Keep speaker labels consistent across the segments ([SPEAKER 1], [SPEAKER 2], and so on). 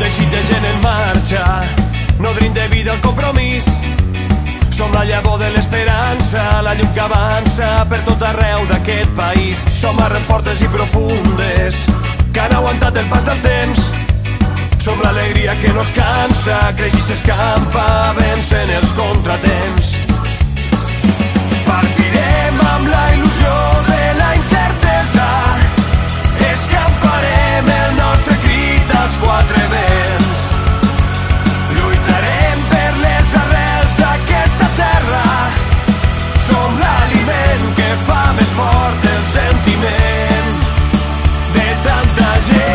[SPEAKER 1] teixit de gent en marxa, nodrint de vida el compromís. Som la llavor de l'esperança, la llum que avança per tot arreu d'aquest país. Som arrels fortes i profundes que han aguantat el pas del temps. Som l'alegria que no es cansa, creix i s'escampa vencent els contratemps. Partirem amb la il·lusió de la incertesa, escamparem el nostre crit als quatre vents. Lluitarem per les arrels d'aquesta terra, som l'aliment que fa més fort el sentiment de tanta gent.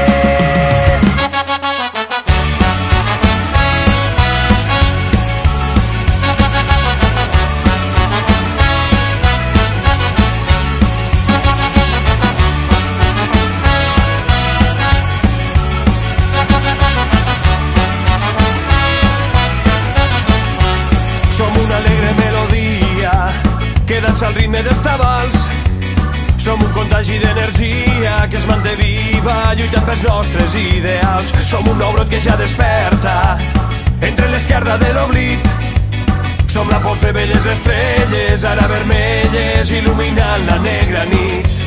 [SPEAKER 1] Som una alegre melodia que dansa al ritme dels tabals. Som un contagi d'energia que es manté viva lluitant pels nostres ideals. Som un nou brot que ja desperta entre l'esquerda de l'oblit. Som la pols de velles estrelles, ara vermelles, il·luminant la negra nit.